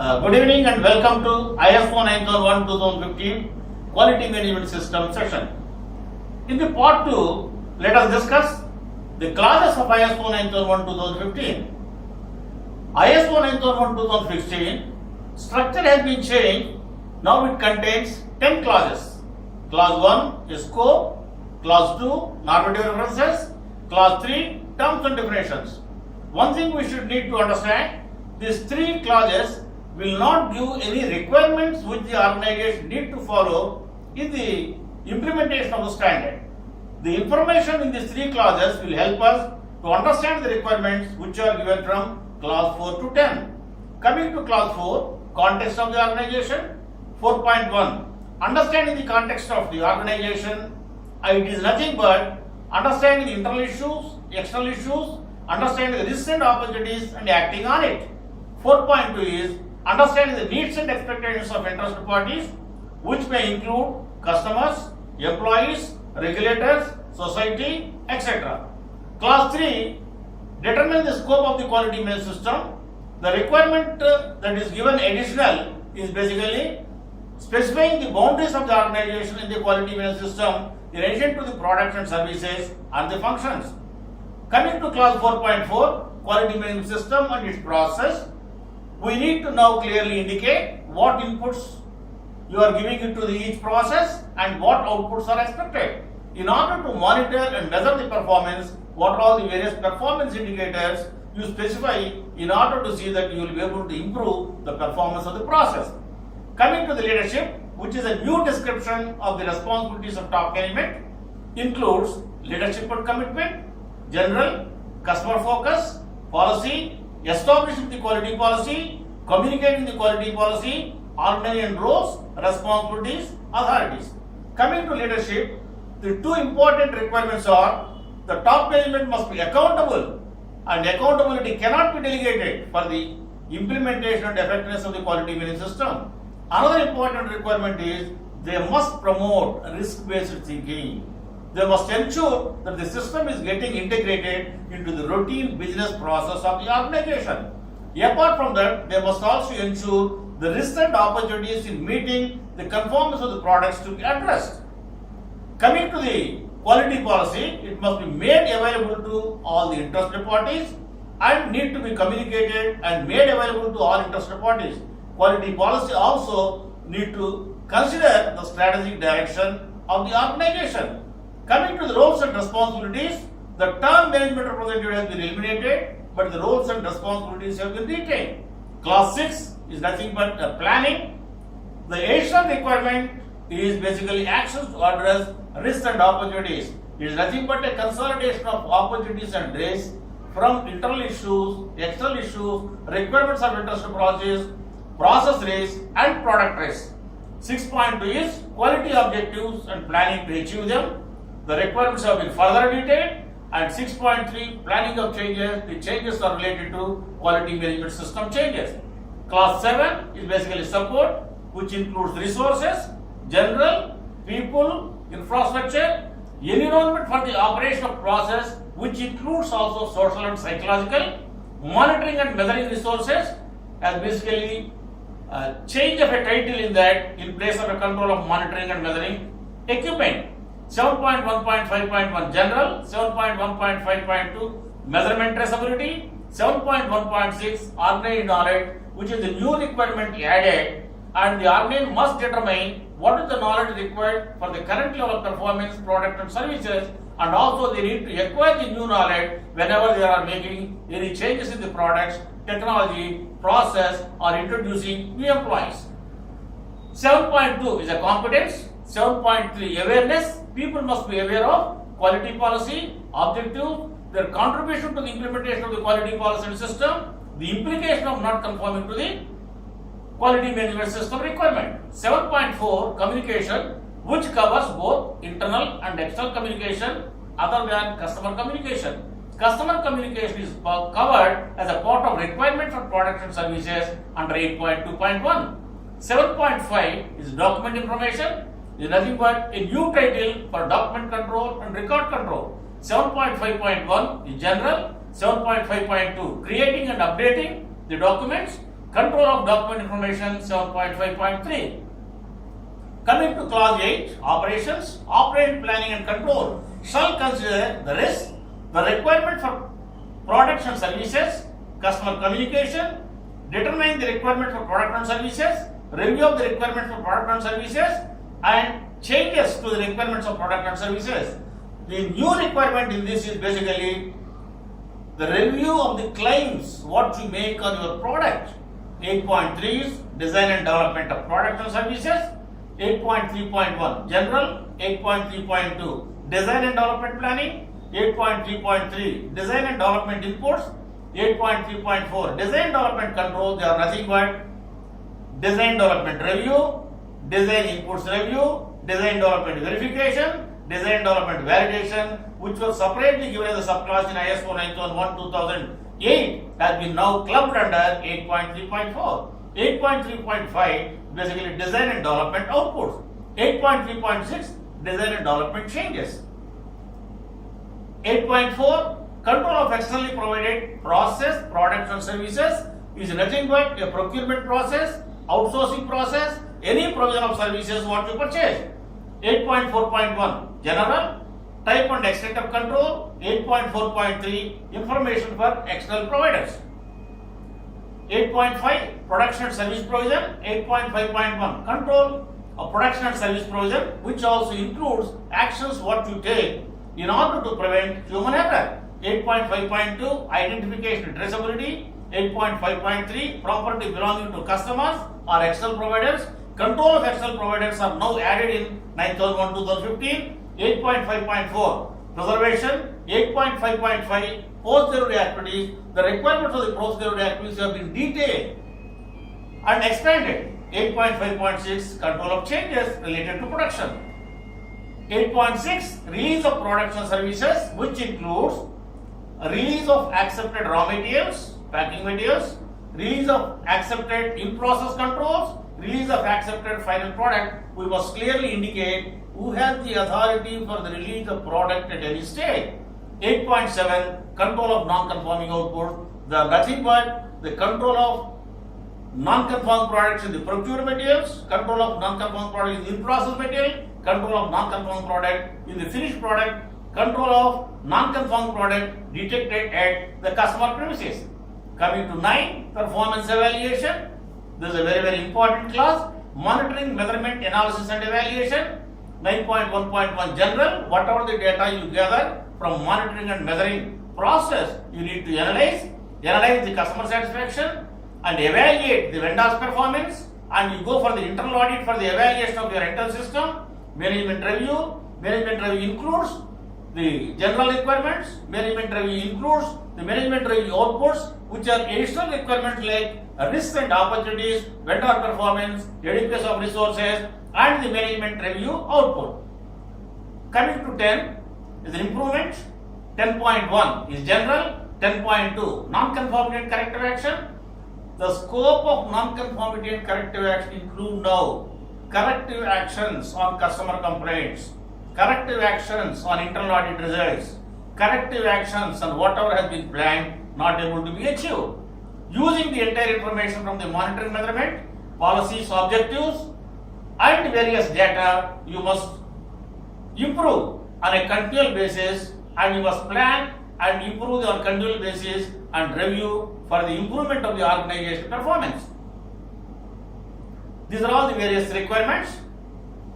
Good evening and welcome to ISO 9001-2015 Quality Management System session. In the part 2, let us discuss the clauses of ISO 9001-2015. ISO 9001-2016 structure has been changed. Now it contains 10 clauses. Clause 1 is scope, clause 2 normative references, clause 3 terms and definitions. One thing we should need to understand, these 3 clauses will not give any requirements which the organization need to follow in the implementation of the standard. The information in these 3 clauses will help us to understand the requirements which are given from clause 4 to 10. Coming to clause 4, context of the organization. 4.1, understanding the context of the organization. It is nothing but understanding the internal issues, external issues, understanding the risks and opportunities and acting on it. 4.2 is understanding the needs and expectations of interested parties, which may include customers, employees, regulators, society, etc. Clause 3, determine the scope of the quality management system. The requirement that is given additional is basically specifying the boundaries of the organization in the quality management system in addition to the products and services and the functions. Coming to clause 4.4, quality management system and its process, we need to now clearly indicate what inputs you are giving into each process and what outputs are expected. In order to monitor and measure the performance, what are all the various performance indicators you specify in order to see that you will be able to improve the performance of the process. Coming to the leadership, which is a new description of the responsibilities of top management, includes leadership and commitment, general, customer focus, policy, establishing the quality policy, communicating the quality policy, organizing roles, responsibilities, authorities. Coming to leadership, the 2 important requirements are the top management must be accountable and accountability cannot be delegated for the implementation and effectiveness of the quality management system. Another important requirement is they must promote risk-based thinking. They must ensure that the system is getting integrated into the routine business process of the organization. Apart from that, they must also ensure the risks and opportunities in meeting the conformance of the products to be addressed. Coming to the quality policy, it must be made available to all the interested parties and need to be communicated and made available to all interested parties. Quality policy also need to consider the strategic direction of the organization. Coming to the roles and responsibilities, the term management representative has been eliminated, but the roles and responsibilities have been retained. Clause 6 is nothing but planning. The additional requirement is basically actions to address risks and opportunities. It is nothing but a consolidation of opportunities and risks from internal issues, external issues, requirements of interested process risks and product risks. 6.2 is quality objectives and planning to achieve them. The requirements have been further detailed. And 6.3, planning of changes. The changes are related to quality management system changes. Clause 7 is basically support, which includes resources, general, people, infrastructure, environment for the operation of process, which includes also social and psychological, monitoring and measuring resources, as basically change of a title in that in place of a control of monitoring and measuring equipment. 7.1.5.1 general, 7.1.5.2 measurement traceability, 7.1.6 organized knowledge, which is the new requirement added, and the organization must determine what is the knowledge required for the current level of performance, product and services, and also they need to acquire the new knowledge whenever they are making any changes in the products, technology, process, or introducing new employees. 7.2 is a competence. 7.3 awareness. People must be aware of quality policy, objective, their contribution to the implementation of the quality policy and system, the implication of not conforming to the quality management system requirement. 7.4 communication, which covers both internal and external communication other than customer communication. Customer communication is covered as a part of requirement for products and services under 8.2.1. 7.5 is document information. Is nothing but a new title for document control and record control. 7.5.1 is general. 7.5.2 creating and updating the documents. Control of document information 7.5.3. Coming to clause 8, operations, operate, planning and control shall consider the risk, the requirement for products and services, customer communication, determine the requirement for product and services, review of the requirement for product and services, and changes to the requirements of product and services. The new requirement in this is basically the review of the claims what you make on your product. 8.3 is design and development of products and services. 8.3.1 general. 8.3.2 design and development planning. 8.3.3 design and development inputs. 8.3.4 design development control. They are nothing but design development review, design inputs review, design development verification, design development validation, which was separately given as a subclass in ISO 9001:2008, has been now clubbed under 8.3.4. 8.3.5 basically design and development outputs. 8.3.6 design and development changes. 8.4 control of externally provided process, products and services is nothing but a procurement process, outsourcing process, any provision of services what you purchase. 8.4.1 general, type and extent of control. 8.4.3 information for external providers. 8.5 production and service provision. 8.5.1 control of production and service provision, which also includes actions what you take in order to prevent human error. 8.5.2 identification and traceability. 8.5.3 property belonging to customers or external providers. Control of external providers are now added in 9001:2015. 8.5.4 preservation. 8.5.5 post-delivery activities. The requirements of the post-delivery activities have been detailed and expanded. 8.5.6 control of changes related to production. 8.6 release of products and services, which includes release of accepted raw materials, packing materials, release of accepted in-process controls, release of accepted final product. We must clearly indicate who has the authority for the release of product at any stage. 8.7 control of non-conforming outputs. They are nothing but the control of non-conforming products in the procured materials, control of non-conforming products in the in-process material, control of non-conforming product in the finished product, control of non-conforming product detected at the customer premises. Coming to 9, performance evaluation. This is a very, very important class. Monitoring, measurement, analysis and evaluation. 9.1.1 general. Whatever the data you gather from monitoring and measuring process, you need to analyze the customer satisfaction and evaluate the vendor's performance, and you go for the internal audit for the evaluation of your internal system. Management review includes the general requirements. Management review includes the management review outputs, which are additional requirements like risks and opportunities, vendor performance, adequacy of resources, and the management review output. Coming to 10 is improvement. 10.1 is general. 10.2 non-conformity and corrective action. The scope of non-conformity and corrective action include now corrective actions on customer complaints, corrective actions on internal audit results, corrective actions on whatever has been planned not able to be achieved. Using the entire information from the monitoring measurement, policies, objectives, and various data, you must improve on a continual basis, and you must plan and improve on a continual basis and review for the improvement of the organization performance. These are all the various requirements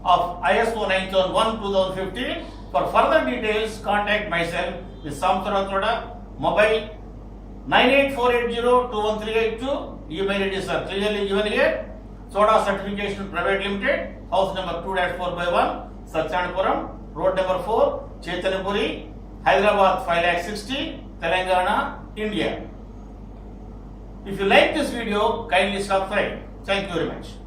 of ISO 9001:2015. For further details, contact myself with Samsara Thoda, mobile 98480-21382. Email IDs are clearly given here. Soda Certification Private Limited, house number 2-4/1, Satyanpuram, road number 4, Chaitanapuri, Hyderabad 5,60,000, Telangana, India. If you like this video, kindly subscribe. Thank you very much.